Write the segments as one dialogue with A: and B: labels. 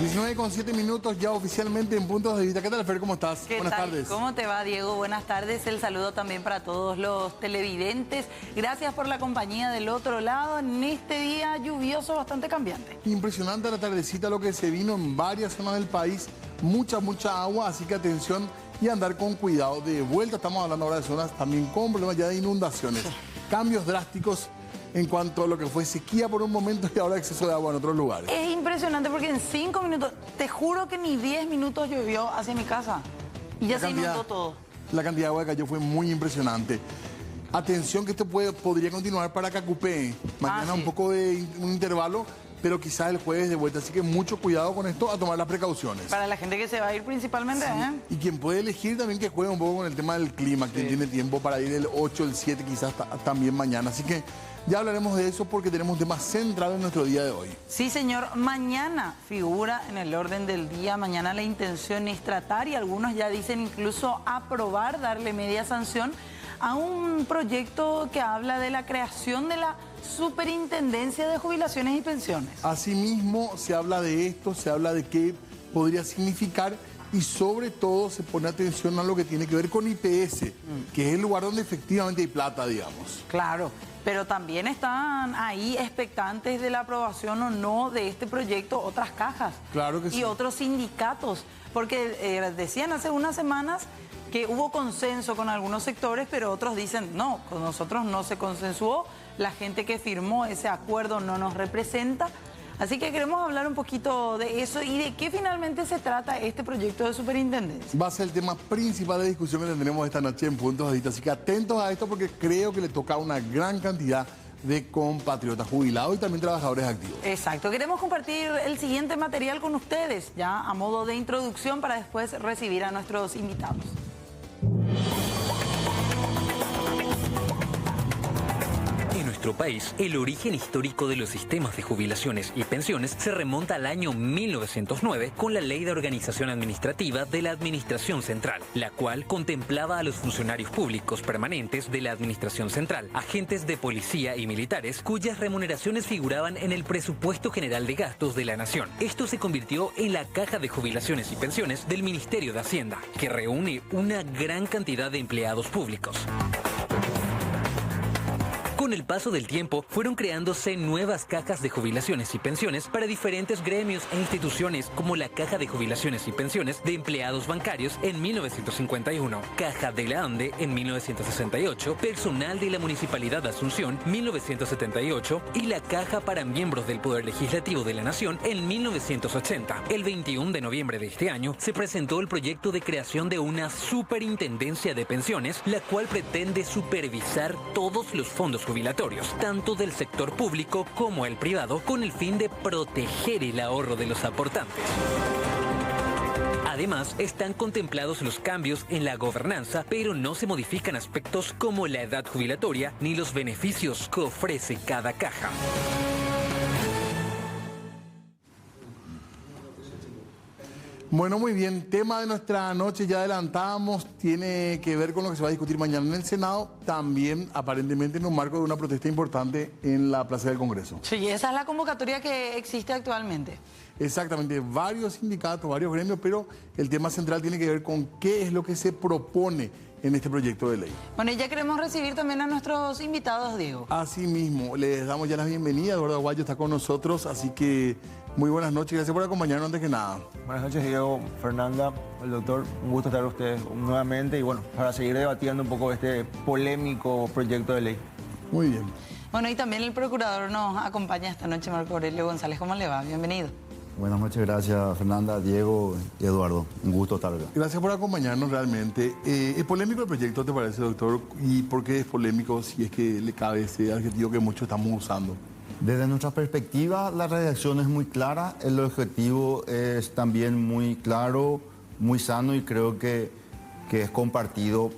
A: 19:07 ya oficialmente en Puntos de Vista. ¿Qué tal, Fer? ¿Cómo estás?
B: Buenas tardes. ¿Cómo te va, Diego? Buenas tardes. El saludo también para todos los televidentes. Gracias por la compañía del otro lado en este día lluvioso bastante cambiante.
A: Impresionante la tardecita lo que se vino en varias zonas del país. Mucha agua, así que atención y andar con cuidado. De vuelta estamos hablando ahora de zonas también con problemas ya de inundaciones. Cambios drásticos en cuanto a lo que fue sequía por un momento y ahora exceso de agua en otros lugares.
B: Es impresionante porque en 5 minutos, te juro que ni 10 minutos llovió hacia mi casa y ya se inundó todo.
A: La cantidad de agua que cayó fue muy impresionante. Atención que esto podría continuar para Cacupé. Mañana un poco de un intervalo, pero quizás el jueves de vuelta. Así que mucho cuidado con esto, a tomar las precauciones.
B: Para la gente que se va a ir principalmente,
A: sí. Y quien puede elegir también que juegue un poco con el tema del clima. Quien tiene tiempo para ir el 8, el 7, quizás también mañana. Así que ya hablaremos de eso porque tenemos un tema central en nuestro día de hoy.
B: Sí, señor. Mañana figura en el orden del día. Mañana la intención es tratar, y algunos ya dicen incluso aprobar, darle media sanción a un proyecto que habla de la creación de la Superintendencia de Jubilaciones y Pensiones.
A: Asimismo, se habla de esto, se habla de qué podría significar y sobre todo se pone atención a lo que tiene que ver con IPS, que es el lugar donde efectivamente hay plata, digamos.
B: Claro. Pero también están ahí expectantes de la aprobación o no de este proyecto otras cajas.
A: Claro que sí.
B: Y otros sindicatos. Porque decían hace unas semanas que hubo consenso con algunos sectores, pero otros dicen, no, con nosotros no se consensuó, la gente que firmó ese acuerdo no nos representa. Así que queremos hablar un poquito de eso y de qué finalmente se trata este proyecto de superintendencia.
A: Va a ser el tema principal de discusión que tendremos esta noche en Puntos de Vista. Así que atentos a esto porque creo que le toca a una gran cantidad de compatriotas jubilados y también trabajadores activos.
B: Exacto. Queremos compartir el siguiente material con ustedes, ya a modo de introducción para después recibir a nuestros invitados.
C: En nuestro país, el origen histórico de los sistemas de jubilaciones y pensiones se remonta al año 1909 con la Ley de Organización Administrativa de la Administración Central, la cual contemplaba a los funcionarios públicos permanentes de la Administración Central, agentes de policía y militares cuyas remuneraciones figuraban en el presupuesto general de gastos de la Nación. Esto se convirtió en la Caja de Jubilaciones y Pensiones del Ministerio de Hacienda, que reúne una gran cantidad de empleados públicos. Con el paso del tiempo, fueron creándose nuevas cajas de jubilaciones y pensiones para diferentes gremios e instituciones, como la Caja de Jubilaciones y Pensiones de Empleados Bancarios en 1951, Caja de la ANDE en 1968, Personal de la Municipalidad de Asunción 1978 y la Caja para Miembros del Poder Legislativo de la Nación en 1980. El 21 de noviembre de este año se presentó el proyecto de creación de una Superintendencia de Pensiones, la cual pretende supervisar todos los fondos jubilatorios, tanto del sector público como el privado, con el fin de proteger el ahorro de los aportantes. Además, están contemplados los cambios en la gobernanza, pero no se modifican aspectos como la edad jubilatoria ni los beneficios que ofrece cada caja.
A: Bueno, muy bien. Tema de nuestra noche, ya adelantamos, tiene que ver con lo que se va a discutir mañana en el Senado, también aparentemente en un marco de una protesta importante en la Plaza del Congreso.
B: Sí, esa es la convocatoria que existe actualmente.
A: Exactamente, varios sindicatos, varios gremios, pero el tema central tiene que ver con qué es lo que se propone en este proyecto de ley.
B: Bueno, y ya queremos recibir también a nuestros invitados, Diego.
A: Así mismo, les damos ya la bienvenida. Eduardo Aguayo está con nosotros, así que muy buenas noches. Gracias por acompañarnos antes que nada.
D: Buenas noches, Diego, Fernanda, el doctor. Un gusto estar con ustedes nuevamente y bueno, para seguir debatiendo un poco este polémico proyecto de ley.
A: Muy bien.
B: Bueno, y también el procurador nos acompaña esta noche, Marco Aurelio González. ¿Cómo le va? Bienvenido.
E: Buenas noches, gracias Fernanda, Diego y Eduardo. Un gusto estar acá.
A: Gracias por acompañarnos realmente. ¿Es polémico el proyecto, te parece, doctor? ¿Y por qué es polémico si es que le cabe ese adjetivo que muchos estamos usando?
E: Desde nuestra perspectiva, la redacción es muy clara, el objetivo es también muy claro, muy sano y creo que es compartido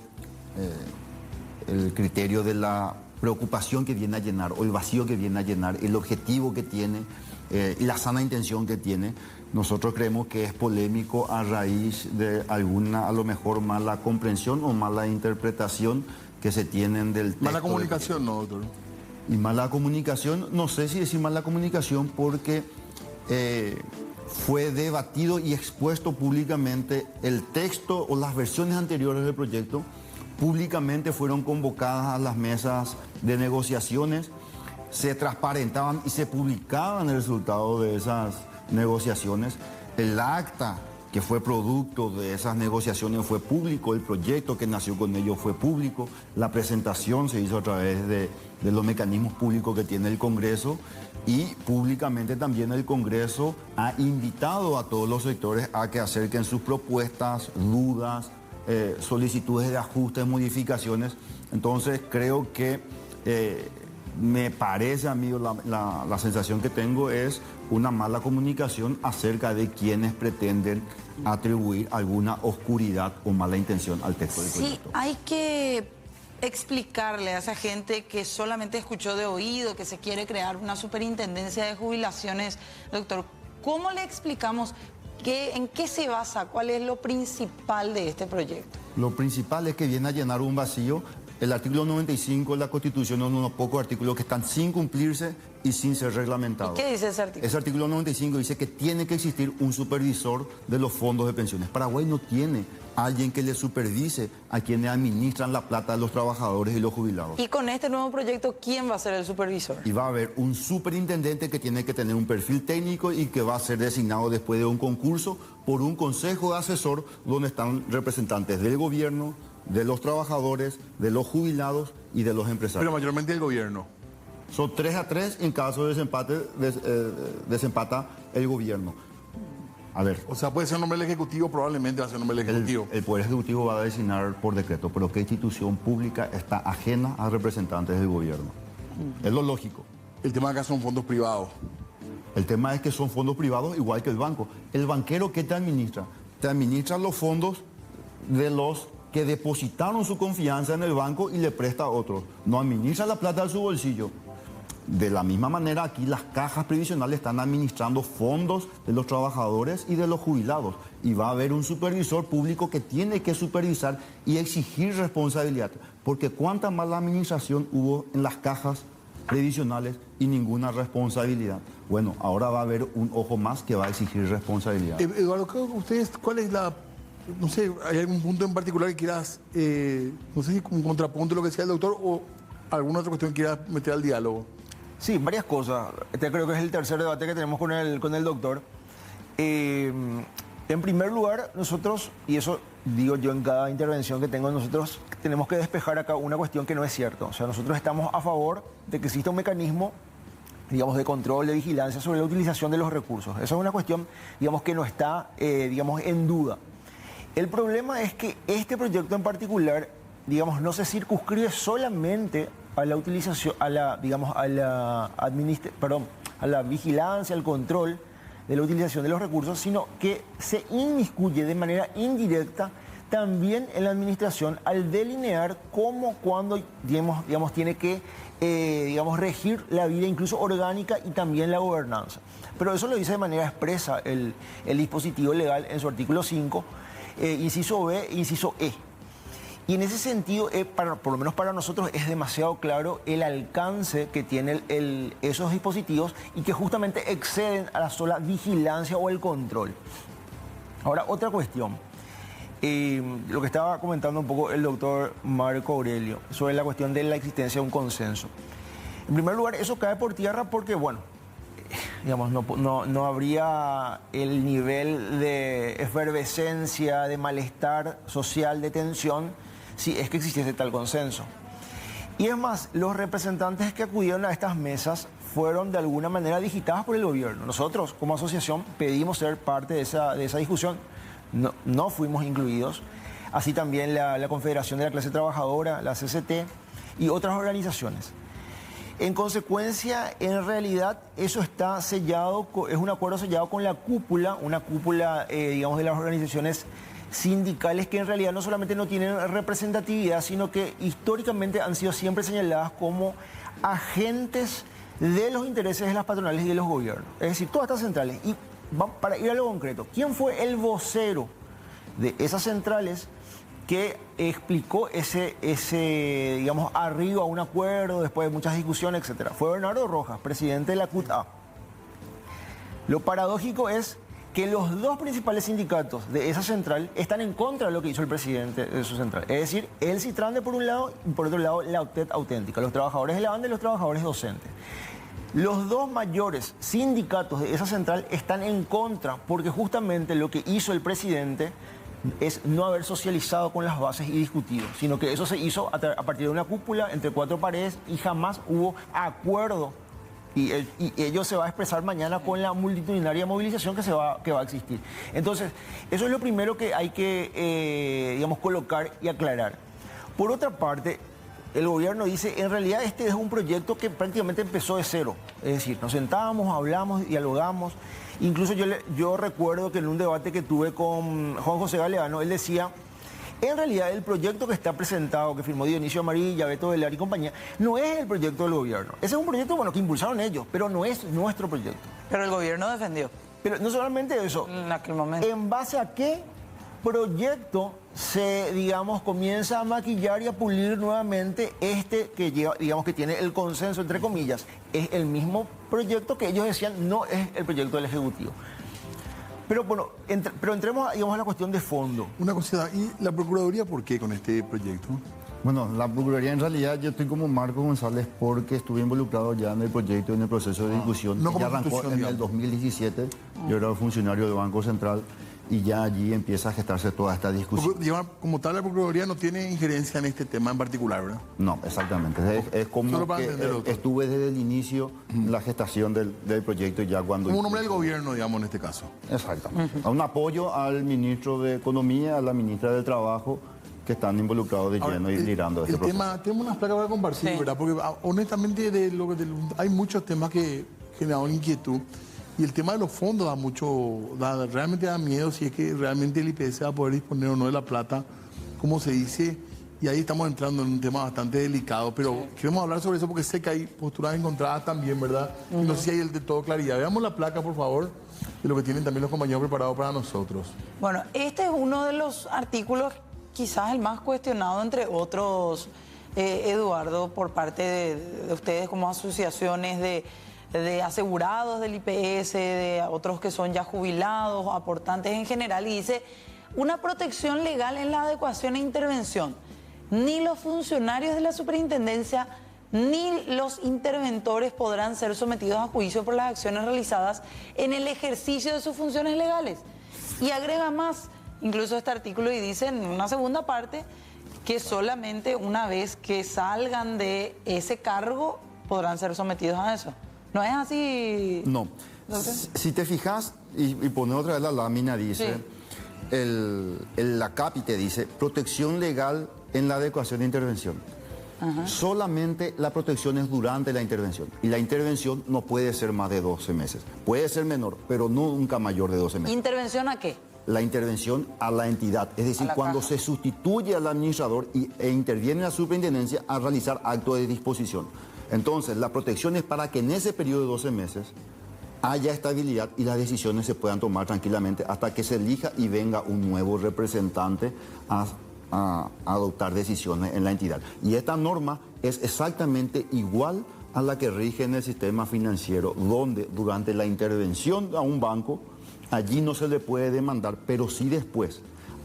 E: el criterio de la preocupación que viene a llenar o el vacío que viene a llenar, el objetivo que tiene y la sana intención que tiene. Nosotros creemos que es polémico a raíz de alguna, a lo mejor, mala comprensión o mala interpretación que se tienen del texto.
A: Mala comunicación, ¿no, doctor?
E: Y mala comunicación, no sé si decir mala comunicación porque fue debatido y expuesto públicamente el texto o las versiones anteriores del proyecto. Públicamente fueron convocadas a las mesas de negociaciones, se transparentaban y se publicaban el resultado de esas negociaciones. El acta que fue producto de esas negociaciones fue público, el proyecto que nació con ello fue público, la presentación se hizo a través de los mecanismos públicos que tiene el Congreso, y públicamente también el Congreso ha invitado a todos los sectores a que acerquen sus propuestas, dudas, solicitudes de ajustes, modificaciones. Entonces creo que me parece a mí, la sensación que tengo es una mala comunicación acerca de quienes pretenden atribuir alguna oscuridad o mala intención al texto del proyecto.
B: Sí, hay que explicarle a esa gente que solamente escuchó de oído que se quiere crear una superintendencia de jubilaciones. Doctor, ¿cómo le explicamos en qué se basa? ¿Cuál es lo principal de este proyecto?
E: Lo principal es que viene a llenar un vacío. El artículo 95 de la Constitución es uno de los pocos artículos que están sin cumplirse y sin ser reglamentados.
B: ¿Y qué dice ese artículo?
E: Ese artículo 95 dice que tiene que existir un supervisor de los fondos de pensiones. Paraguay no tiene alguien que le supervise a quienes administran la plata de los trabajadores y los jubilados.
B: Y con este nuevo proyecto, ¿quién va a ser el supervisor?
E: Y va a haber un superintendente que tiene que tener un perfil técnico y que va a ser designado después de un concurso por un consejo de asesor donde están representantes del gobierno, de los trabajadores, de los jubilados y de los empresarios.
A: Pero mayormente el gobierno.
E: Son 3-3, en caso de desempate, desempata el gobierno. A ver.
A: O sea, puede ser nombre del Ejecutivo, probablemente va a ser nombre del Ejecutivo.
E: El Poder Ejecutivo va a designar por decreto, pero ¿qué institución pública está ajena a representantes del gobierno? Es lo lógico.
A: El tema acá son fondos privados.
E: El tema es que son fondos privados igual que el banco. ¿El banquero qué te administra? Te administra los fondos de los que depositaron su confianza en el banco y le presta a otros. No administra la plata de su bolsillo. De la misma manera, aquí las cajas previsionales están administrando fondos de los trabajadores y de los jubilados. Y va a haber un supervisor público que tiene que supervisar y exigir responsabilidad. Porque cuánta mala administración hubo en las cajas previsionales y ninguna responsabilidad. Bueno, ahora va a haber un ojo más que va a exigir responsabilidad.
A: Eduardo, ustedes, ¿cuál es la... No sé, ¿hay algún punto en particular que quieras, no sé si un contrapunto de lo que decía el doctor o alguna otra cuestión que quieras meter al diálogo?
D: Sí, varias cosas. Este creo que es el tercer debate que tenemos con el doctor. En primer lugar, nosotros, y eso digo yo en cada intervención que tengo, nosotros tenemos que despejar acá una cuestión que no es cierta. O sea, nosotros estamos a favor de que exista un mecanismo, digamos, de control, de vigilancia sobre la utilización de los recursos. Esa es una cuestión, digamos, que no está, digamos, en duda. El problema es que este proyecto en particular, digamos, no se circunscribe solamente a la utilización, a la, digamos, a la vigilancia, al control de la utilización de los recursos, sino que se inmiscuye de manera indirecta también en la administración al delinear cómo, cuándo, digamos, tiene que, digamos, regir la vida incluso orgánica y también la gobernanza. Pero eso lo dice de manera expresa el dispositivo legal en su artículo 5, inciso B, inciso E. Y en ese sentido, por lo menos para nosotros, es demasiado claro el alcance que tienen esos dispositivos y que justamente exceden a la sola vigilancia o el control. Ahora, otra cuestión. Lo que estaba comentando un poco el doctor Marco Aurelio sobre la cuestión de la existencia de un consenso. En primer lugar, eso cae por tierra porque, bueno, digamos, no habría el nivel de efervescencia, de malestar social, de tensión, si es que existiese tal consenso. Y es más, los representantes que acudieron a estas mesas fueron de alguna manera digitadas por el gobierno. Nosotros, como asociación, pedimos ser parte de esa discusión. No fuimos incluidos. Así también la Confederación de la Clase Trabajadora, la CCT y otras organizaciones. En consecuencia, en realidad, eso está sellado, es un acuerdo sellado con la cúpula, una cúpula, digamos, de las organizaciones sindicales que en realidad no solamente no tienen representatividad, sino que históricamente han sido siempre señaladas como agentes de los intereses de las patronales y de los gobiernos. Es decir, todas estas centrales. Y para ir a lo concreto, ¿quién fue el vocero de esas centrales que explicó ese digamos, arribo a un acuerdo después de muchas discusiones, etcétera? Fue Bernardo Rojas, presidente de la CUT-A. Lo paradójico es que los dos principales sindicatos de esa central están en contra de lo que hizo el presidente de su central. Es decir, el Citrande por un lado y por otro lado la UTED Auténtica, los trabajadores de la banda y los trabajadores docentes. Los dos mayores sindicatos de esa central están en contra porque justamente lo que hizo el presidente es no haber socializado con las bases y discutido, sino que eso se hizo a partir de una cúpula entre cuatro paredes y jamás hubo acuerdo. Y ello se va a expresar mañana con la multitudinaria movilización que va a existir. Entonces, eso es lo primero que hay que, digamos, colocar y aclarar. Por otra parte, el gobierno dice, en realidad este es un proyecto que prácticamente empezó de cero. Es decir, nos sentábamos, hablamos, dialogamos. Incluso yo recuerdo que en un debate que tuve con Juan José Galeano, él decía, en realidad el proyecto que está presentado, que firmó Dionisio Amarilla, Beto Velar y compañía, no es el proyecto del gobierno. Ese es un proyecto, bueno, que impulsaron ellos, pero no es nuestro proyecto.
B: Pero el gobierno defendió.
D: Pero no solamente eso.
B: En aquel momento.
D: ¿En base a qué proyecto se, digamos, comienza a maquillar y a pulir nuevamente este que lleva, digamos, que tiene el consenso, entre comillas? Es el mismo proyecto que ellos decían no es el proyecto del Ejecutivo. Pero bueno, pero entremos, digamos, a la cuestión de fondo.
A: Una cosa, ¿y la Procuraduría por qué con este proyecto?
E: Bueno, la Procuraduría en realidad yo estoy como Marco González porque estuve involucrado ya en el proyecto, en el proceso de discusión.
A: no
E: que ya arrancó en el 2017. Yo era funcionario del Banco Central y ya allí empieza a gestarse toda esta discusión.
A: Como tal, la Procuraduría no tiene injerencia en este tema en particular, ¿verdad?
E: No, exactamente. Es como que estuve desde el inicio la gestación del proyecto y ya cuando...
A: Como un hombre del gobierno, digamos, en este caso.
E: Exactamente. Un apoyo al ministro de Economía, a la ministra del Trabajo, que están involucrados de lleno y liderando este proceso.
A: Tenemos unas placas para compartir,
B: Sí.
A: ¿verdad? Porque honestamente hay muchos temas que generan inquietud. Y el tema de los fondos realmente da miedo si es que realmente el IPS va a poder disponer o no de la plata, como se dice, y ahí estamos entrando en un tema bastante delicado, pero queremos hablar sobre eso porque sé que hay posturas encontradas también, ¿verdad? Y no sé si hay de todo claridad. Veamos la placa, por favor, de lo que tienen también los compañeros preparados para nosotros.
B: Bueno, este es uno de los artículos, quizás el más cuestionado entre otros, Eduardo, por parte de ustedes como asociaciones de asegurados del IPS, de otros que son ya jubilados, aportantes en general, y dice, una protección legal en la adecuación e intervención. Ni los funcionarios de la superintendencia ni los interventores podrán ser sometidos a juicio por las acciones realizadas en el ejercicio de sus funciones legales. Y agrega más, incluso este artículo, y dice en una segunda parte, que solamente una vez que salgan de ese cargo podrán ser sometidos a eso. ¿No es así?
E: No. Si te fijas, y pones otra vez la lámina, dice,
B: Sí.
E: la cápite dice, protección legal en la adecuación de intervención.
B: Ajá.
E: Solamente la protección es durante la intervención. Y la intervención no puede ser más de 12 meses. Puede ser menor, pero nunca mayor de 12 meses.
B: ¿Intervención a qué?
E: La intervención a la entidad, es decir, cuando
B: caja.
E: se sustituye al administrador e interviene la superintendencia a realizar actos de disposición. Entonces, la protección es para que en ese periodo de 12 meses haya estabilidad y las decisiones se puedan tomar tranquilamente hasta que se elija y venga un nuevo representante a adoptar decisiones en la entidad. Y esta norma es exactamente igual a la que rige en el sistema financiero, donde durante la intervención a un banco, allí no se le puede demandar, pero sí después,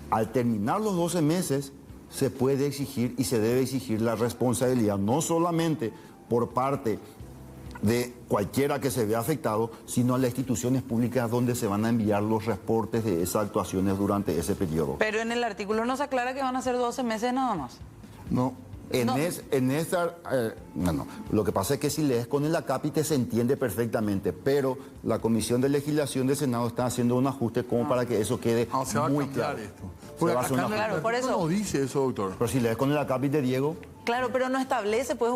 E: al terminar los 12 meses, se puede exigir y se debe exigir la responsabilidad, no solamente por parte de cualquiera que se vea afectado, sino a las instituciones públicas donde se van a enviar los reportes de esas actuaciones durante ese periodo.
B: Pero en el artículo no se aclara que van a ser 12 meses nada más.
A: No.
E: No. Lo que pasa es que si lees con el acápite se entiende perfectamente, pero la Comisión de Legislación del Senado está haciendo un ajuste como para que eso quede
A: Se va a
E: muy
A: cambiar
E: claro.
A: esto.
E: Se va a hacer un
A: Acá
E: ajuste.
B: Claro, por eso.
A: no dice eso, doctor.
E: Pero si lees con el acápite, Diego,
B: Claro, pero no establece, pues,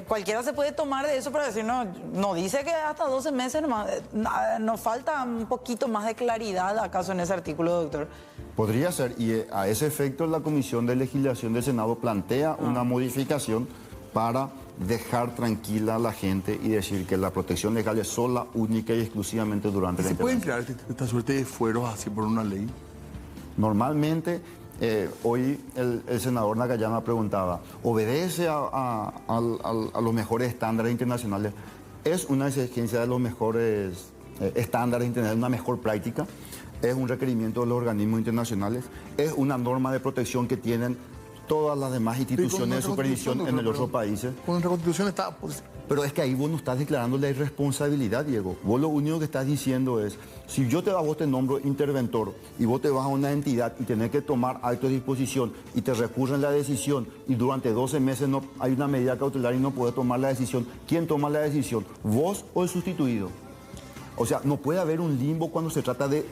B: cualquiera se puede tomar de eso para decir, no dice que hasta 12 meses nomás. Nos falta un poquito más de claridad, ¿acaso, en ese artículo, doctor?
E: podría ser, y a ese efecto la Comisión de Legislación del Senado plantea una modificación para dejar tranquila a la gente y decir que la protección legal es sola, única y exclusivamente durante la
A: ¿Se pueden
E: intervención.
A: crear esta suerte de fueros así por una ley?
E: Normalmente, hoy el senador Nakayama preguntaba, ¿obedece a los mejores estándares internacionales? Es una exigencia de los mejores estándares internacionales, una mejor práctica. Es un requerimiento de los organismos internacionales. Es una norma de protección que tienen todas las demás instituciones de supervisión en los otros países.
A: Con nuestra Constitución está...
E: Pero es que ahí vos no estás declarando la irresponsabilidad, Diego. Vos lo único que estás diciendo es, si vos te nombro interventor y vos te vas a una entidad y tenés que tomar actos de disposición y te recurren la decisión y durante 12 meses no hay una medida cautelar y no podés tomar la decisión, ¿quién toma la decisión? ¿Vos o el sustituido? O sea, no puede haber un limbo cuando se trata de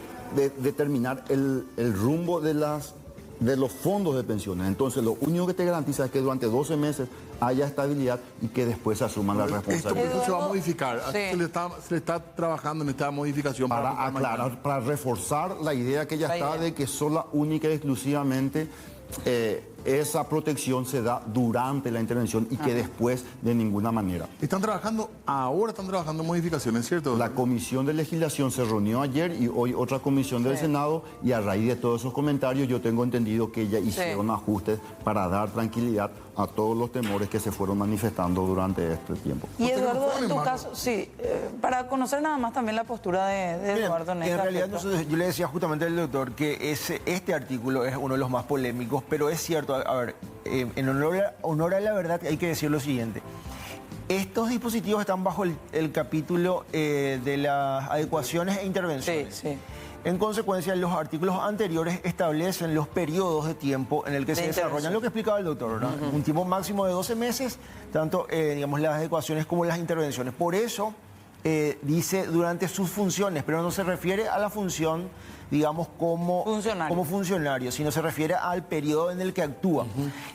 E: determinar el rumbo de los fondos de pensiones. Entonces, lo único que te garantiza es que durante 12 meses haya estabilidad y que después se asuman las responsabilidades.
A: Esto se va a modificar.
B: Sí.
A: Se le está trabajando en esta modificación
E: Para aclarar, para reforzar la idea que ya está de que solo única y exclusivamente esa protección se da durante la intervención y que después de ninguna manera.
A: Ahora están trabajando en modificaciones, ¿cierto?
E: La Comisión de Legislación se reunió ayer y hoy otra comisión del Senado, y a raíz de todos esos comentarios yo tengo entendido que ya hicieron ajustes para dar tranquilidad a todos los temores que se fueron manifestando durante este tiempo.
B: Y Eduardo, en tu caso, para conocer nada más también la postura de Eduardo en
D: realidad yo le decía justamente al doctor que este artículo es uno de los más polémicos, pero es cierto, a ver, en honor a la verdad hay que decir lo siguiente. Estos dispositivos están bajo el capítulo de las adecuaciones e intervenciones.
B: Sí.
D: En consecuencia, los artículos anteriores establecen los periodos de tiempo en el que se desarrollan, lo que explicaba el doctor, ¿verdad? Un tiempo máximo de 12 meses, tanto digamos, las adecuaciones como las intervenciones. Por eso dice durante sus funciones, pero no se refiere a la función, digamos, como funcionario, sino se refiere al periodo en el que actúa.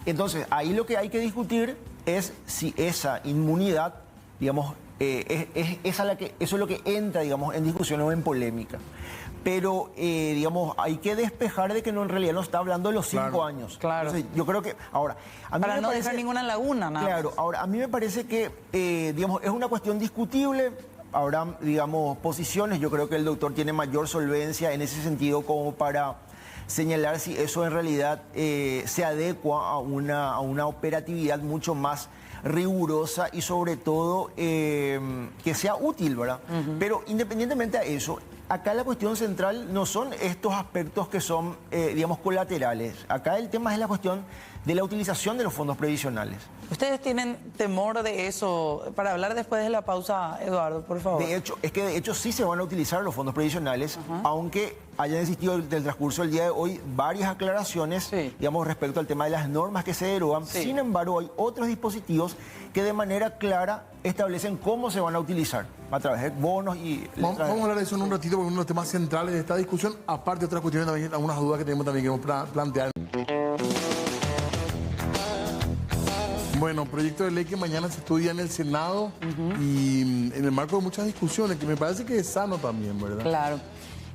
D: Entonces, ahí lo que hay que discutir es si esa inmunidad, digamos, eso es lo que entra, digamos, en discusión o en polémica. Pero, digamos, hay que despejar de que en realidad no está hablando de los 5 años.
B: Claro.
D: Entonces, yo creo que, ahora...
B: Para no dejar ninguna laguna, nada.
D: Claro, ahora, a mí me parece que, digamos, es una cuestión discutible. Habrá, digamos, posiciones. Yo creo que el doctor tiene mayor solvencia en ese sentido como para señalar si eso en realidad se adecua a una operatividad mucho más rigurosa y sobre todo que sea útil, ¿verdad? Pero independientemente de eso, acá la cuestión central no son estos aspectos que son, digamos, colaterales. Acá el tema es la cuestión de la utilización de los fondos previsionales.
B: ¿Ustedes tienen temor de eso? Para hablar después de la pausa, Eduardo, por favor.
D: De hecho sí se van a utilizar los fondos previsionales, aunque hayan existido del transcurso del día de hoy varias aclaraciones, digamos, respecto al tema de las normas que se derogan. Sin embargo, hay otros dispositivos que de manera clara establecen cómo se van a utilizar, a través de bonos y...
A: Vamos a hablar de eso en un ratito, porque uno de los temas centrales de esta discusión, aparte de otras cuestiones también, algunas dudas que tenemos también que plantear. Bueno, proyecto de ley que mañana se estudia en el Senado y en el marco de muchas discusiones, que me parece que es sano también, ¿verdad?
B: Claro.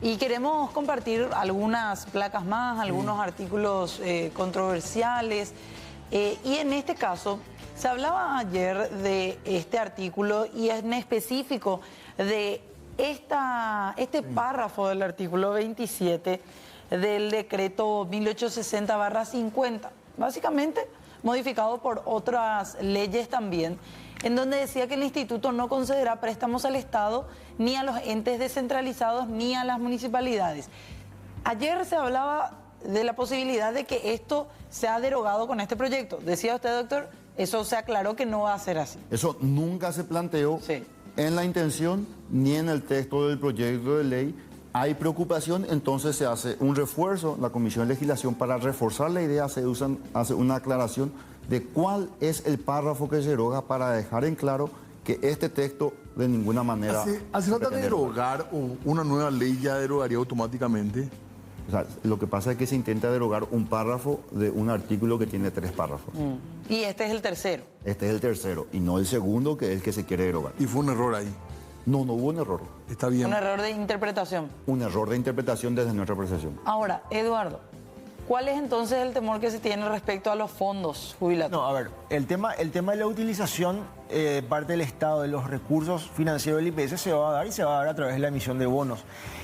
B: Y queremos compartir algunas placas más, algunos artículos controversiales. Y en este caso, se hablaba ayer de este artículo y en específico de este párrafo del artículo 27 del decreto 1860/50. Básicamente modificado por otras leyes también, en donde decía que el instituto no concederá préstamos al Estado, ni a los entes descentralizados, ni a las municipalidades. Ayer se hablaba de la posibilidad de que esto sea derogado con este proyecto. Decía usted, doctor, eso se aclaró que no va a ser así.
E: Eso nunca se planteó en la intención ni en el texto del proyecto de ley. Hay preocupación, entonces se hace un refuerzo, la Comisión de Legislación, para reforzar la idea, hace una aclaración de cuál es el párrafo que se deroga para dejar en claro que este texto de ninguna manera...
A: ¿Hace falta derogar o una nueva ley ya derogaría automáticamente?
E: O sea, lo que pasa es que se intenta derogar un párrafo de un artículo que tiene 3 párrafos.
B: Y este es el tercero.
E: Este es el tercero, y no el segundo, que es el que se quiere derogar.
A: Y fue un error ahí.
E: No hubo un error.
A: Está bien.
B: Un error de interpretación.
E: Un error de interpretación desde nuestra apreciación.
B: Ahora, Eduardo, ¿cuál es entonces el temor que se tiene respecto a los fondos jubilatorios?
D: No, a ver, el tema de la utilización parte del Estado de los recursos financieros del IPS se va a dar y se va a dar a través de la emisión de bonos.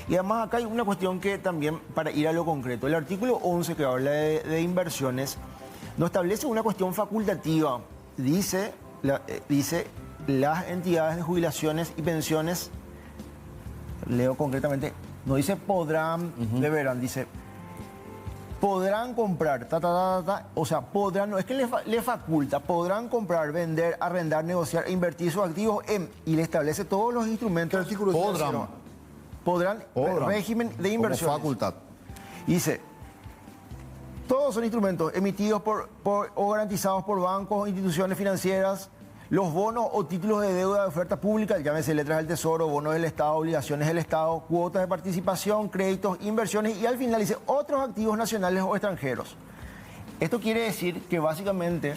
D: Y además acá hay una cuestión que también, para ir a lo concreto, el artículo 11 que habla de inversiones, no establece una cuestión facultativa. Dice las entidades de jubilaciones y pensiones leo concretamente, no dice podrán, deberán, dice podrán comprar, o sea, podrán, no es que le faculta, podrán comprar, vender, arrendar, negociar e invertir sus activos y le establece todos los instrumentos. Podrán, régimen de inversión.
E: Como facultad.
D: Dice, todos son instrumentos emitidos o garantizados por bancos o instituciones financieras, los bonos o títulos de deuda de oferta pública, llámese letras del Tesoro, bonos del Estado, obligaciones del Estado, cuotas de participación, créditos, inversiones y al final dice otros activos nacionales o extranjeros. Esto quiere decir que básicamente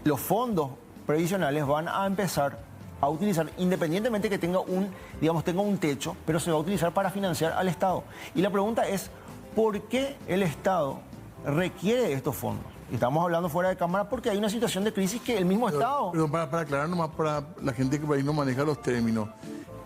D: los fondos previsionales van a empezar a utilizar, independientemente que tenga un techo, pero se va a utilizar para financiar al Estado. Y la pregunta es, ¿por qué el Estado requiere de estos fondos? Estamos hablando fuera de cámara porque hay una situación de crisis que el mismo Estado...
A: Pero para aclarar nomás para la gente que por ahí no maneja los términos,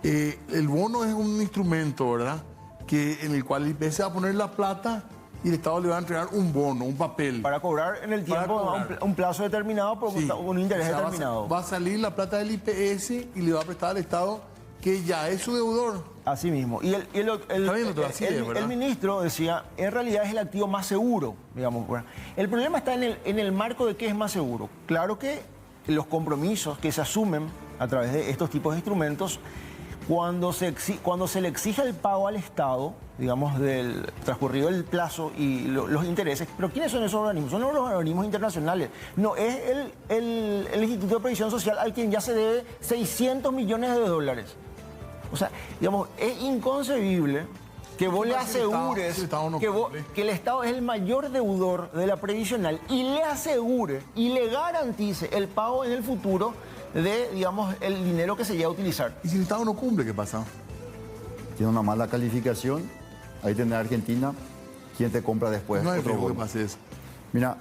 A: el bono es un instrumento, ¿verdad? En el cual el IPS va a poner la plata y el Estado le va a entregar un bono, un papel.
D: Para cobrar en el tiempo a un plazo determinado por un interés determinado.
A: Va a salir la plata del IPS y le va a prestar al Estado que ya es su deudor.
D: Así mismo. Y el ministro decía, en realidad es el activo más seguro, digamos. El problema está en el marco de qué es más seguro. Claro que los compromisos que se asumen a través de estos tipos de instrumentos, cuando se le exige el pago al Estado, digamos, del transcurrido el plazo y los intereses, pero ¿quiénes son esos organismos? Son los organismos internacionales. No, es el Instituto de Previsión Social al quien ya se debe 600 millones de dólares. O sea, digamos, es inconcebible que vos le asegures que el Estado es el mayor deudor de la previsional y le asegure y le garantice el pago en el futuro de, digamos, el dinero que se llega a utilizar.
A: ¿Y si el Estado no cumple, qué pasa?
E: Tiene una mala calificación, ahí tenés Argentina, ¿quién te compra después?
A: No hay riesgo que pase eso.
E: Mira,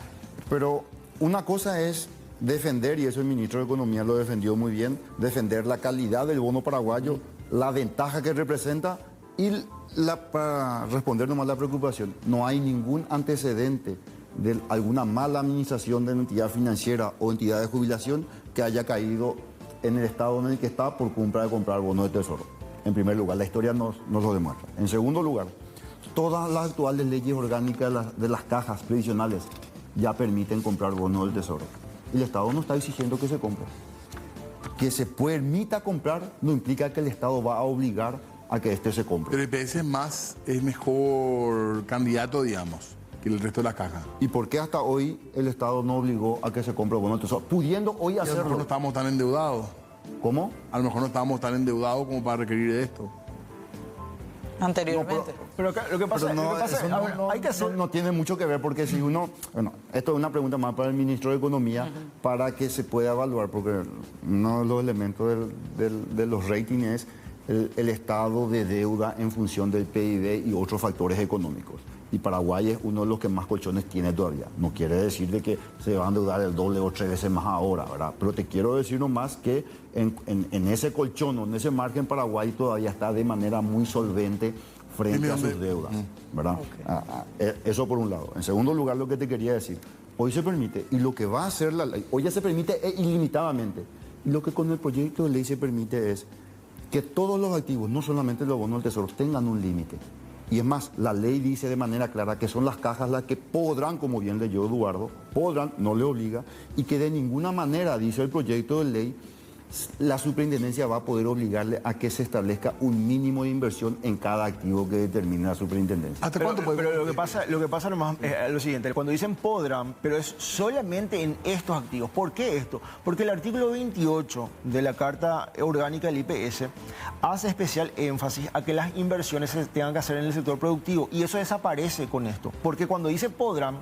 E: pero una cosa es defender, y eso el ministro de Economía lo defendió muy bien, defender la calidad del bono paraguayo, la ventaja que representa y para responder nomás la preocupación, no hay ningún antecedente de alguna mala administración de una entidad financiera o entidad de jubilación que haya caído en el estado en el que está por comprar bonos de tesoro. En primer lugar, la historia nos lo demuestra. En segundo lugar, todas las actuales leyes orgánicas de las cajas previsionales ya permiten comprar bonos del tesoro. Y el Estado no está exigiendo que se compre. Que se permita comprar no implica que el Estado va a obligar a que este se compre.
A: Pero el IPS es mejor candidato, digamos, que el resto de la caja.
E: ¿Y por qué hasta hoy el Estado no obligó a que se compre bonos del tesoro? Pudiendo hoy hacerlo.
A: A lo mejor no estábamos tan endeudados.
E: ¿Cómo?
A: A lo mejor no estábamos tan endeudados como para requerir de esto.
B: Anteriormente.
D: Pero lo que pasa, hay que hacer...
E: No tiene mucho que ver porque si uno... Bueno, esto es una pregunta más para el ministro de Economía para que se pueda evaluar, porque uno de los elementos de los ratings es el estado de deuda en función del PIB y otros factores económicos. Y Paraguay es uno de los que más colchones tiene todavía. No quiere decir de que se va a endeudar el doble o 3 veces más ahora, ¿verdad? Pero te quiero decir nomás que en ese colchón o en ese margen Paraguay todavía está de manera muy solvente frente a sus deudas, ¿verdad? Okay. Eso por un lado. En segundo lugar, lo que te quería decir, hoy se permite, y lo que va a hacer la ley, hoy ya se permite ilimitadamente, y lo que con el proyecto de ley se permite es que todos los activos, no solamente los bonos del tesoro, tengan un límite. Y es más, la ley dice de manera clara que son las cajas las que podrán, como bien leyó Eduardo, podrán, no le obliga, y que de ninguna manera, dice el proyecto de ley, la superintendencia va a poder obligarle a que se establezca un mínimo de inversión en cada activo que determine la superintendencia.
A: ¿Hasta cuánto puede?
D: Pero lo que pasa nomás es lo siguiente, cuando dicen podrán, pero es solamente en estos activos. ¿Por qué esto? Porque el artículo 28 de la Carta Orgánica del IPS hace especial énfasis a que las inversiones se tengan que hacer en el sector productivo y eso desaparece con esto. Porque cuando dice podrán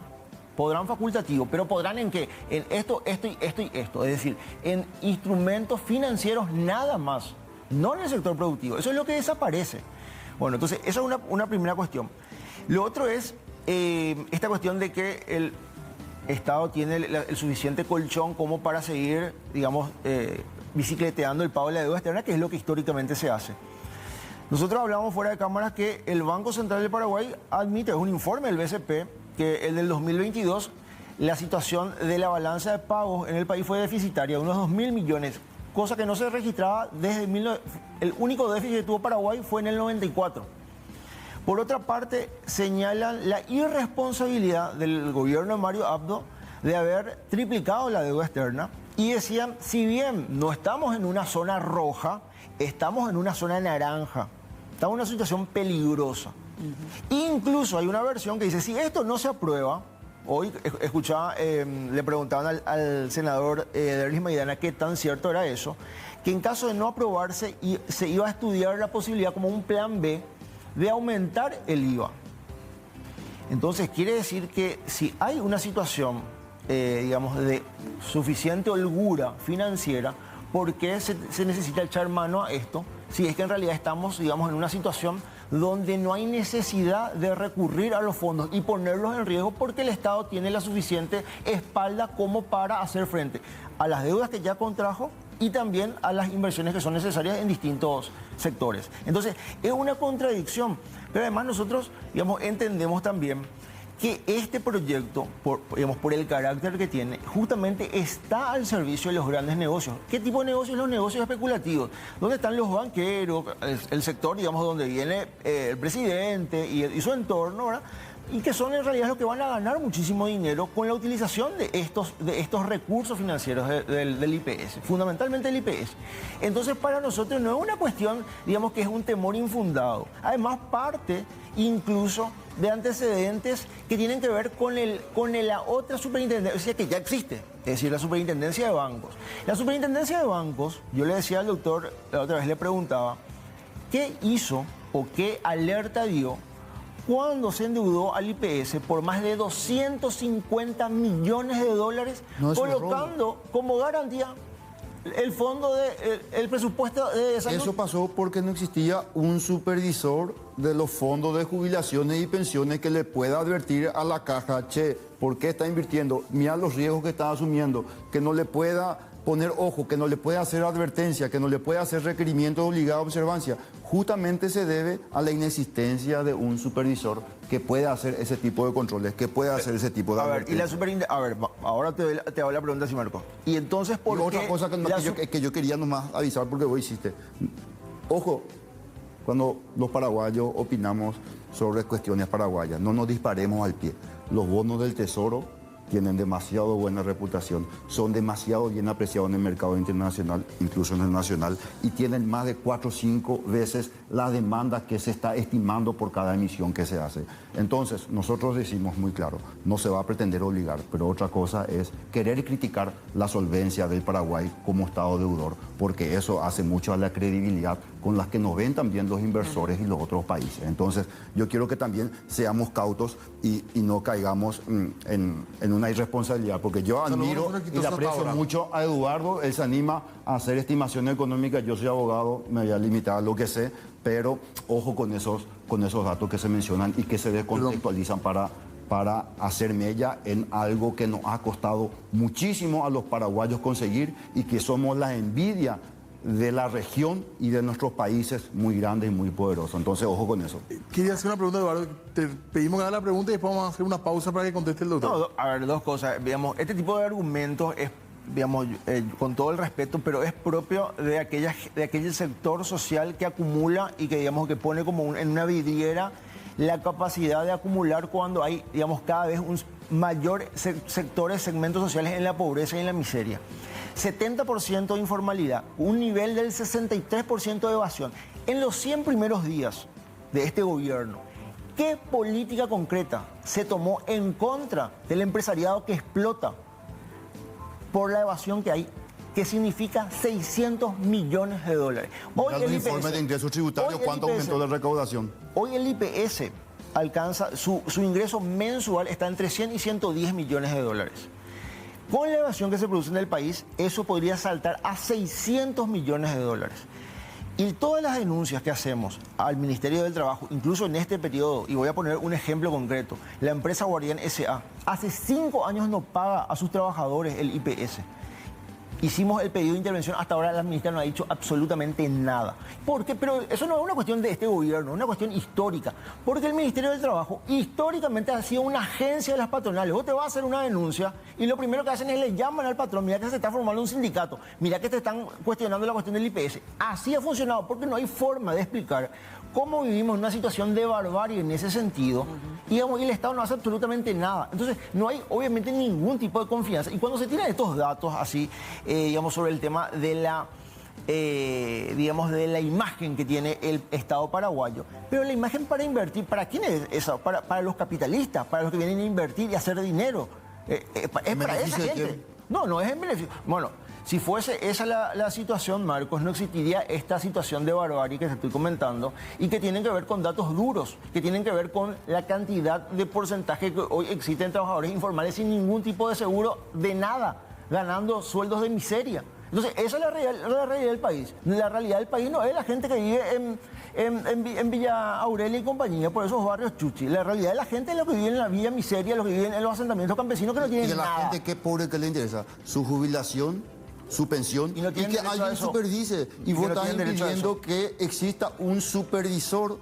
D: facultativo, pero podrán en qué? En esto, esto y esto y esto. Es decir, en instrumentos financieros nada más, no en el sector productivo. Eso es lo que desaparece. Bueno, entonces, esa es una primera cuestión. Lo otro es esta cuestión de que el Estado tiene el suficiente colchón como para seguir, digamos, bicicleteando el pago de la deuda externa, que es lo que históricamente se hace. Nosotros hablamos fuera de cámaras que el Banco Central del Paraguay admite, es un informe del BCP, que el del 2022, la situación de la balanza de pagos en el país fue deficitaria, unos 2.000 millones. cosa que no se registraba desde el único déficit que tuvo Paraguay fue en el 94. Por otra parte, señalan la irresponsabilidad del gobierno de Mario Abdo de haber triplicado la deuda externa y decían, si bien no estamos en una zona roja, estamos en una zona naranja. Estamos en una situación peligrosa. Incluso hay una versión que dice, si esto no se aprueba, hoy escuchaba, le preguntaban al senador Derlis Maidana qué tan cierto era eso, que en caso de no aprobarse se iba a estudiar la posibilidad como un plan B de aumentar el IVA. Entonces quiere decir que si hay una situación, digamos, de suficiente holgura financiera, ¿por qué se necesita echar mano a esto? Si es que en realidad estamos, digamos, en una situación donde no hay necesidad de recurrir a los fondos y ponerlos en riesgo porque el Estado tiene la suficiente espalda como para hacer frente a las deudas que ya contrajo y también a las inversiones que son necesarias en distintos sectores. Entonces, es una contradicción, pero además nosotros, digamos, entendemos también que este proyecto, por el carácter que tiene, justamente está al servicio de los grandes negocios. ¿Qué tipo de negocios? Los negocios especulativos. ¿Dónde están los banqueros? El sector, digamos, donde viene el presidente y su entorno, ¿verdad? Y que son en realidad los que van a ganar muchísimo dinero con la utilización de estos recursos financieros del IPS, fundamentalmente el IPS. Entonces, para nosotros no es una cuestión, digamos, que es un temor infundado. Además, parte incluso de antecedentes que tienen que ver con la otra superintendencia que ya existe, es decir, la superintendencia de bancos. La superintendencia de bancos, yo le decía al doctor, la otra vez le preguntaba, ¿qué hizo o qué alerta dio cuando se endeudó al IPS por más de 250 millones de dólares, colocando como garantía el fondo el presupuesto de salud?
E: Eso pasó porque no existía un supervisor de los fondos de jubilaciones y pensiones que le pueda advertir a la caja, che, ¿por qué está invirtiendo? Mira los riesgos que está asumiendo, que no le pueda poner ojo, que no le pueda hacer advertencia, que no le pueda hacer requerimiento de obligada observancia. Justamente se debe a la inexistencia de un supervisor que pueda hacer ese tipo de controles, que pueda hacer ese tipo de advertencias.
D: Ahora te hago la pregunta, si Marco. Y entonces, ¿por qué?
E: Otra cosa que yo quería nomás avisar porque vos hiciste. Ojo, cuando los paraguayos opinamos sobre cuestiones paraguayas, no nos disparemos al pie. Los bonos del Tesoro tienen demasiado buena reputación, son demasiado bien apreciados en el mercado internacional, incluso en el nacional, y tienen más de 4 o 5 veces la demanda que se está estimando por cada emisión que se hace. Entonces, nosotros decimos muy claro, no se va a pretender obligar, pero otra cosa es querer criticar la solvencia del Paraguay como Estado deudor, porque eso hace mucho a la credibilidad con las que nos ven también los inversores y los otros países. Entonces, yo quiero que también seamos cautos y no caigamos en una irresponsabilidad, porque yo admiro y le aprecio mucho a Eduardo. Él se anima a hacer estimaciones económicas. Yo soy abogado, me voy a limitar a lo que sé, pero ojo con esos datos que se mencionan y que se descontextualizan para hacer mella en algo que nos ha costado muchísimo a los paraguayos conseguir y que somos la envidia de la región y de nuestros países muy grandes y muy poderosos. Entonces, ojo con eso.
A: Quería hacer una pregunta, Eduardo. Te pedimos que haga la pregunta y después vamos a hacer una pausa para que conteste el doctor.
D: No, a ver, dos cosas. Digamos, este tipo de argumentos es, digamos, con todo el respeto, pero es propio de aquel sector social que acumula y que, digamos, que pone como en una vidriera la capacidad de acumular cuando hay, digamos, cada vez un mayor segmentos sociales en la pobreza y en la miseria. 70% de informalidad, un nivel del 63% de evasión. En los 100 primeros días de este gobierno, ¿qué política concreta se tomó en contra del empresariado que explota por la evasión que hay, que significa 600 millones de dólares?
E: Hoy el informe de ingresos tributarios, ¿cuánto aumentó la recaudación?
D: Hoy el IPS alcanza, su ingreso mensual está entre 100 y 110 millones de dólares. Con la evasión que se produce en el país, eso podría saltar a 600 millones de dólares. Y todas las denuncias que hacemos al Ministerio del Trabajo, incluso en este periodo, y voy a poner un ejemplo concreto, la empresa Guardián S.A. hace 5 años no paga a sus trabajadores el IPS. Hicimos el pedido de intervención, hasta ahora la ministra no ha dicho absolutamente nada. ¿Por qué? Pero eso no es una cuestión de este gobierno, es una cuestión histórica. Porque el Ministerio del Trabajo históricamente ha sido una agencia de las patronales. Vos te vas a hacer una denuncia y lo primero que hacen es le llaman al patrón, mira que se está formando un sindicato, mira que te están cuestionando la cuestión del IPS. Así ha funcionado porque no hay forma de explicar cómo vivimos una situación de barbarie en ese sentido, y el Estado no hace absolutamente nada. Entonces, no hay obviamente ningún tipo de confianza. Y cuando se tienen estos datos así, digamos, sobre el tema de la, digamos, de la imagen que tiene el Estado paraguayo, pero la imagen para invertir, ¿para quién es esa? Para los capitalistas, para los que vienen a invertir y hacer dinero. Es para esa gente. No, no es en beneficio. Bueno, si fuese esa la situación, Marcos, no existiría esta situación de barbarie que te estoy comentando y que tienen que ver con datos duros, que tienen que ver con la cantidad de porcentaje que hoy existen trabajadores informales sin ningún tipo de seguro de nada, ganando sueldos de miseria. Entonces, esa es la realidad del país. La realidad del país no es la gente que vive en Villa Aurelia y compañía, por esos barrios chuchi. La realidad de la gente es lo que vive en la Villa Miseria, los que viven en los asentamientos campesinos que no tienen nada.
E: Y a la gente, qué pobre que le interesa, su jubilación, su pensión,
D: y, no
E: y que alguien supervise. Y vos estás impidiendo que exista un supervisor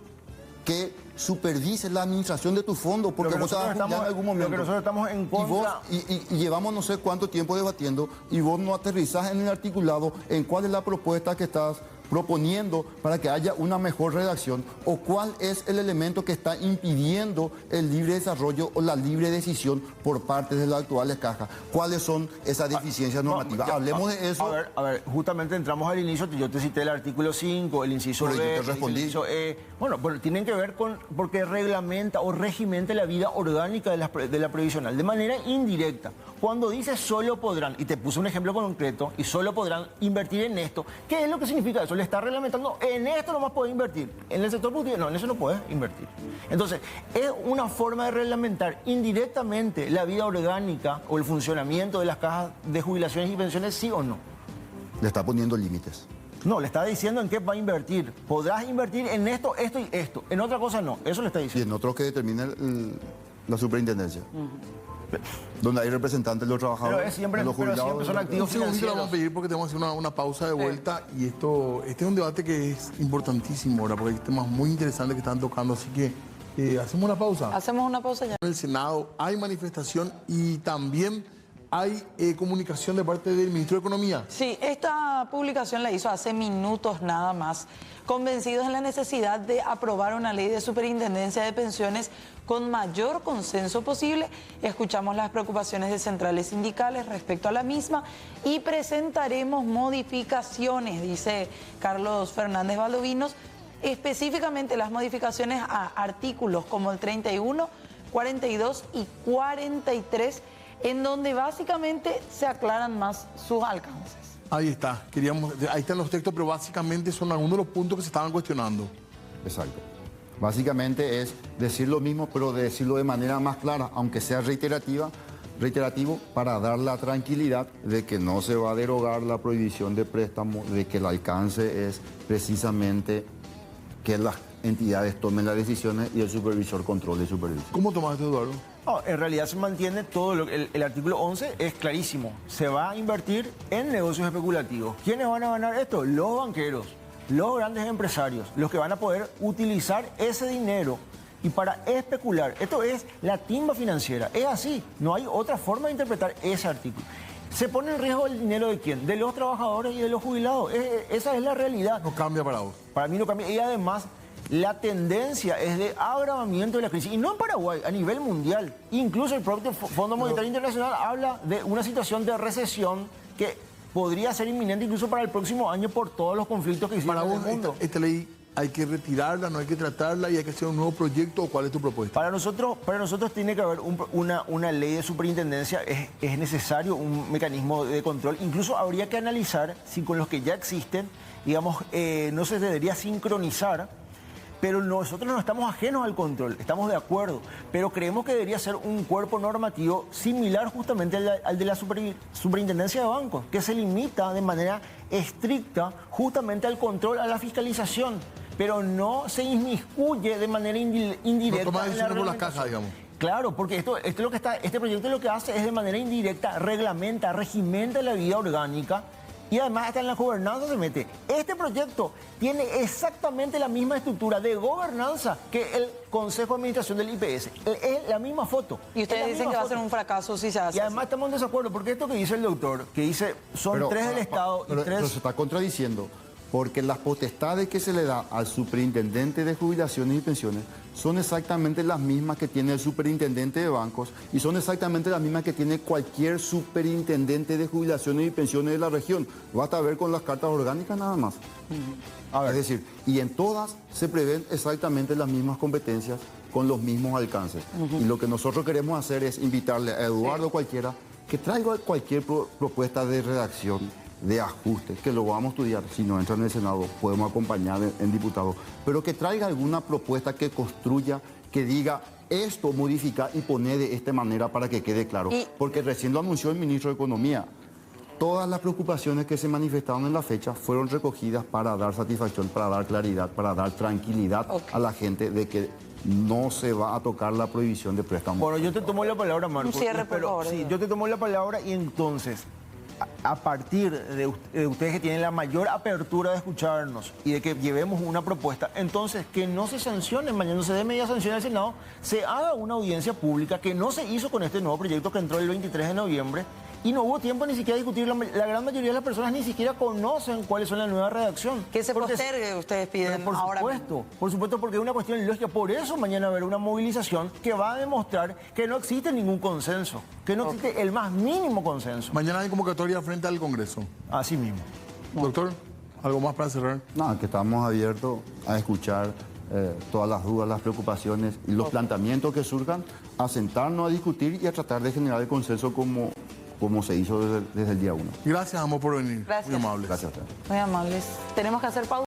E: que supervise la administración de tu fondo, porque vos estás en algún momento.
D: Lo que nosotros estamos en contra.
E: Y llevamos no sé cuánto tiempo debatiendo, y vos no aterrizás en el articulado en cuál es la propuesta que estás proponiendo para que haya una mejor redacción, o cuál es el elemento que está impidiendo el libre desarrollo o la libre decisión por parte de las actuales cajas. ¿Cuáles son esas deficiencias normativas? Hablemos de eso.
D: A ver, justamente entramos al inicio, yo te cité el artículo 5, el inciso B,
E: yo te respondí.
D: El inciso E. Bueno, pero tienen que ver con, porque reglamenta o regimenta la vida orgánica de la previsional, de manera indirecta. Cuando dice solo podrán, y te puse un ejemplo concreto, y solo podrán invertir en esto, ¿qué es lo que significa eso? Le está reglamentando, en esto nomás puedes invertir, en el sector productivo, no, en eso no puedes invertir. Entonces, es una forma de reglamentar indirectamente la vida orgánica o el funcionamiento de las cajas de jubilaciones y pensiones, sí o no.
E: Le está poniendo límites.
D: No, le está diciendo en qué va a invertir. Podrás invertir en esto, esto y esto. En otra cosa no, eso le está diciendo.
E: Y en otros que determine la superintendencia. Donde hay representantes de los trabajadores,
D: pero es siempre,
E: de los jubilados.
D: Pero siempre son activos financieros.
A: Vamos a pedir porque tenemos que hacer una pausa de vuelta, y este es un debate que es importantísimo ahora, porque hay temas muy interesantes que están tocando, así que hacemos una pausa.
B: Hacemos una pausa ya.
A: En el Senado hay manifestación y también hay comunicación de parte del Ministro de Economía.
B: Sí, esta publicación la hizo hace minutos nada más, convencidos en la necesidad de aprobar una ley de superintendencia de pensiones con mayor consenso posible. Escuchamos las preocupaciones de centrales sindicales respecto a la misma y presentaremos modificaciones, dice Carlos Fernández Valdovinos, específicamente las modificaciones a artículos como el 31, 42 y 43, en donde básicamente se aclaran más sus alcances.
A: Ahí está, ahí están los textos, pero básicamente son algunos de los puntos que se estaban cuestionando.
E: Exacto. Básicamente es decir lo mismo, pero decirlo de manera más clara, aunque sea reiterativo, para dar la tranquilidad de que no se va a derogar la prohibición de préstamo, de que el alcance es precisamente que las entidades tomen las decisiones y el supervisor controle y supervise.
A: ¿Cómo tomaste, Eduardo?
D: No, en realidad se mantiene todo el artículo 11 es clarísimo. Se va a invertir en negocios especulativos. ¿Quiénes van a ganar esto? Los banqueros, los grandes empresarios, los que van a poder utilizar ese dinero y para especular. Esto es la timba financiera. Es así. No hay otra forma de interpretar ese artículo. ¿Se pone en riesgo el dinero de quién? De los trabajadores y de los jubilados. Esa es la realidad.
A: No cambia para vos.
D: Para mí no cambia. Y además, la tendencia es de agravamiento de la crisis. Y no en Paraguay, a nivel mundial. Incluso el propio Fondo Monetario Internacional habla de una situación de recesión que podría ser inminente incluso para el próximo año por todos los conflictos que existen en el mundo.
A: Esta ley hay que retirarla, no hay que tratarla y hay que hacer un nuevo proyecto, ¿o cuál es tu propuesta?
D: Para nosotros tiene que haber una ley de superintendencia, es necesario un mecanismo de control. Incluso habría que analizar si con los que ya existen, digamos, no se debería sincronizar, pero nosotros no estamos ajenos al control, estamos de acuerdo, pero creemos que debería ser un cuerpo normativo similar justamente al de la superintendencia de bancos, que se limita de manera estricta justamente al control, a la fiscalización, pero no se inmiscuye de manera indirecta.
A: No toma decisiones por las cajas, digamos.
D: Claro, porque este proyecto lo que hace es de manera indirecta, regimenta la vida orgánica y además hasta en la gobernanza se mete. Este proyecto tiene exactamente la misma estructura de gobernanza que el Consejo de Administración del IPS. Es la misma foto.
B: Y ustedes dicen que va a ser un fracaso si se hace.
D: Y además estamos en desacuerdo, porque esto que dice el doctor, que dice son 3 del Estado y 3...
E: Pero se está contradiciendo. Porque las potestades que se le da al superintendente de jubilaciones y pensiones son exactamente las mismas que tiene el superintendente de bancos y son exactamente las mismas que tiene cualquier superintendente de jubilaciones y pensiones de la región. Basta ver con las cartas orgánicas nada más. Es decir, y en todas se prevén exactamente las mismas competencias con los mismos alcances. Y lo que nosotros queremos hacer es invitarle a Eduardo cualquiera que traiga cualquier propuesta de redacción, de ajustes, que lo vamos a estudiar. Si no entra en el Senado, podemos acompañar en diputados, pero que traiga alguna propuesta que construya, que diga esto modifica y pone de esta manera para que quede claro. Porque recién lo anunció el ministro de Economía. Todas las preocupaciones que se manifestaron en la fecha fueron recogidas para dar satisfacción, para dar claridad, para dar tranquilidad a la gente de que no se va a tocar la prohibición de préstamos.
D: Bueno, yo te tomo la palabra, Marcos.
B: Un cierre, por favor.
D: Sí, yo te tomo la palabra y entonces, a partir de ustedes que tienen la mayor apertura de escucharnos y de que llevemos una propuesta, entonces que no se sancione, mañana no se dé media sanción al Senado, se haga una audiencia pública que no se hizo con este nuevo proyecto que entró el 23 de noviembre y no hubo tiempo ni siquiera de discutir. La gran mayoría de las personas ni siquiera conocen cuáles son la nueva redacción.
B: Que se postergue, ustedes piden ahora mismo.
D: Por supuesto, porque es una cuestión lógica. Por eso mañana va a haber una movilización que va a demostrar que no existe ningún consenso, que no existe el más mínimo consenso.
A: Mañana hay convocatoria frente al Congreso.
D: Así mismo.
A: Doctor, ¿algo más para cerrar?
E: No, que estamos abiertos a escuchar todas las dudas, las preocupaciones y los planteamientos que surjan, a sentarnos a discutir y a tratar de generar el consenso como se hizo desde el día 1.
A: Gracias, Amo, por venir.
B: Gracias.
A: Muy amables.
E: Gracias a ustedes.
B: Muy amables. Tenemos que hacer pausa.